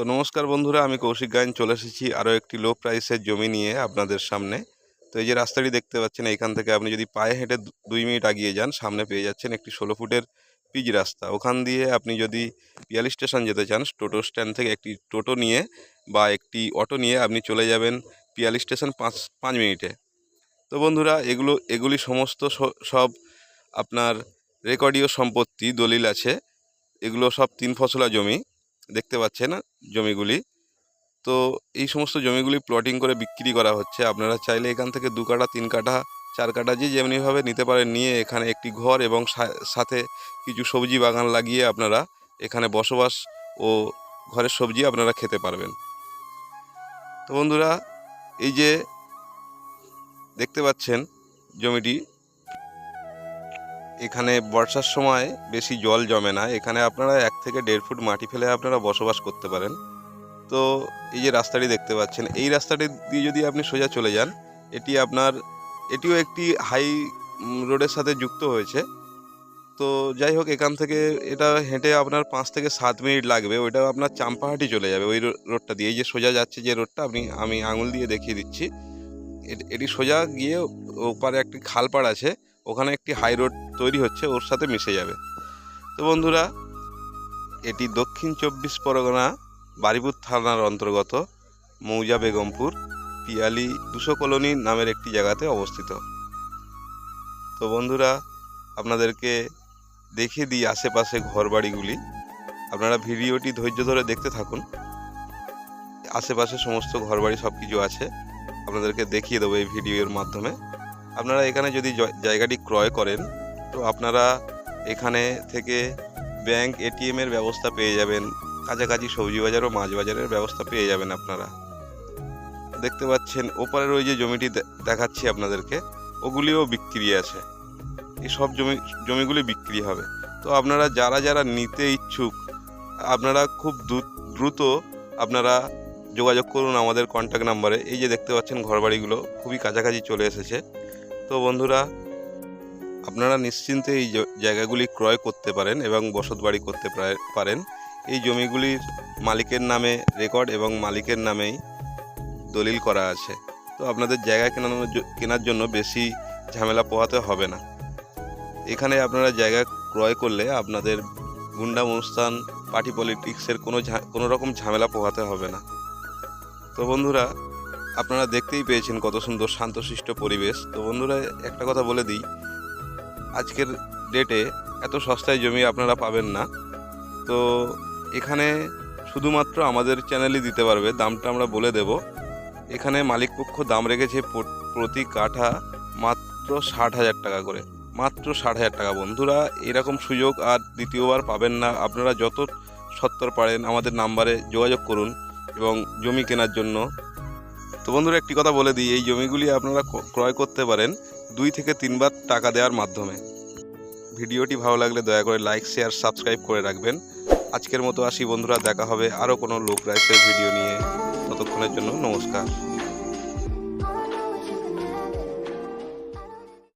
তো নমস্কার বন্ধুরা, আমি কৌশিক গায়েন চলে এসেছি আরও একটি লো প্রাইসের জমি নিয়ে আপনাদের সামনে। তো এই যে রাস্তাটি দেখতে পাচ্ছেন, এইখান থেকে আপনি যদি পায়ে হেঁটে 2 মিনিট আগিয়ে যান, সামনে পেয়ে যাচ্ছেন একটি 16 ফুটের পিচ রাস্তা। ওখান দিয়ে আপনি যদি পিয়ালি স্টেশন যেতে চান, টোটো স্ট্যান্ড থেকে একটি টোটো নিয়ে বা একটি অটো নিয়ে আপনি চলে যাবেন পিয়ালি স্টেশন 5 মিনিটে। তো বন্ধুরা, এগুলি সমস্ত সব আপনার রেকর্ডীয় সম্পত্তি, দলিল আছে। এগুলো সব 3 ফসলা জমি দেখতে পাচ্ছেন জমিগুলি। তো এই সমস্ত জমিগুলি প্লটিং করে বিক্রি করা হচ্ছে। আপনারা চাইলে এখান থেকে 2 কাঠা, 3 কাঠা, 4 কাঠা যে যেমনিভাবে নিতে পারেন, নিয়ে এখানে একটি ঘর এবং সাথে কিছু সবজি বাগান লাগিয়ে আপনারা এখানে বসবাস ও ঘরের সবজি আপনারা খেতে পারবেন। তো বন্ধুরা, এই যে দেখতে পাচ্ছেন জমিটি, এখানে বর্ষার সময় বেশি জল জমে না। এখানে আপনারা 1 থেকে 1.5 ফুট মাটি ফেলে আপনারা বসবাস করতে পারেন। তো এই যে রাস্তাটি দেখতে পাচ্ছেন, এই রাস্তাটি দিয়ে যদি আপনি সোজা চলে যান, এটিও একটি হাই রোডের সাথে যুক্ত হয়েছে। তো যাই হোক, এখান থেকে এটা হেঁটে আপনার 5 থেকে 7 মিনিট লাগবে। ওইটাও আপনার চাম্পাহাটি চলে যাবে ওই রোডটা দিয়ে। এই যে সোজা যাচ্ছে যে রোডটা, আমি আঙুল দিয়ে দেখিয়ে দিচ্ছি। এটি সোজা গিয়ে ওপারে একটি খালপাড় আছে, ওখানে একটি হাই রোড তৈরি হচ্ছে, ওর সাথে মিশে যাবে। তো বন্ধুরা, এটি দক্ষিণ 24 পরগনা বারুইপুর থানার অন্তর্গত মৌজা বেগমপুর পিয়ালি 200 কলোনি নামের একটি জায়গাতে অবস্থিত। তো বন্ধুরা, আপনাদেরকে দেখিয়ে দিই আশেপাশে ঘরবাড়িগুলি। আপনারা ভিডিওটি ধৈর্য ধরে দেখতে থাকুন। আশেপাশে সমস্ত ঘরবাড়ি সব কিছু আছে, আপনাদেরকে দেখিয়ে দেবো এই ভিডিওর মাধ্যমে। আপনারা এখানে যদি জায়গাটি ক্রয় করেন, তো আপনারা এখানে থেকে ব্যাংক, এটিএমের ব্যবস্থা পেয়ে যাবেন। কাছাকাছি সবজি বাজার ও মাছ বাজারের ব্যবস্থা পেয়ে যাবেন আপনারা। দেখতে পাচ্ছেন ওপারের ওই যে জমিটি দেখাচ্ছি আপনাদেরকে, ওগুলিও বিক্রি আছে। এই সব জমিগুলি বিক্রি হবে। তো আপনারা যারা নিতে ইচ্ছুক, আপনারা খুব দ্রুত আপনারা যোগাযোগ করুন আমাদের কন্ট্যাক্ট নাম্বারে। এই যে দেখতে পাচ্ছেন ঘরবাড়িগুলো খুবই কাছাকাছি চলে এসেছে। তো বন্ধুরা, আপনারা নিশ্চিন্তে এই জায়গাগুলি ক্রয় করতে পারেন এবং বসতবাড়ি করতে পারেন। এই জমিগুলির মালিকের নামে রেকর্ড এবং মালিকের নামেই দলিল করা আছে। তো আপনাদের জায়গা কেনার জন্য বেশি ঝামেলা পোহাতে হবে না। এখানে আপনারা জায়গা ক্রয় করলে আপনাদের গুন্ডা অনুষ্ঠান, পার্টি পলিটিক্সের কোনো রকম ঝামেলা পোহাতে হবে না। তো বন্ধুরা, আপনারা দেখতেই পেয়েছেন কত সুন্দর শান্তশিষ্ট পরিবেশ। তো বন্ধুরা, একটা কথা বলে দিই, আজকের ডেটে এত সস্তায় জমি আপনারা পাবেন না। তো এখানে শুধুমাত্র আমাদের চ্যানেলই দিতে পারবে, দামটা আমরা বলে দেব। এখানে মালিকপক্ষ দাম রেখেছে প্রতি কাঠা মাত্র 60,000 টাকা করে, মাত্র 60,000 টাকা। বন্ধুরা, এরকম সুযোগ আর দ্বিতীয়বার পাবেন না। আপনারা যত সত্বর পারেন আমাদের নাম্বারে যোগাযোগ করুন এবং জমি কেনার জন্য। তো বন্ধুরা, একটি কথা বলে দিই, এই জমিগুলি আপনারা ক্রয় করতে পারেন 2 থেকে 3 বার টাকা দেওয়ার মাধ্যমে। ভিডিওটি ভালো লাগলে দয়া করে লাইক, শেয়ার, সাবস্ক্রাইব করে রাখবেন। আজকের মতো আসি বন্ধুরা, দেখা হবে আরও কোনো লো প্রাইসের ভিডিও নিয়ে। ততক্ষণের জন্য নমস্কার।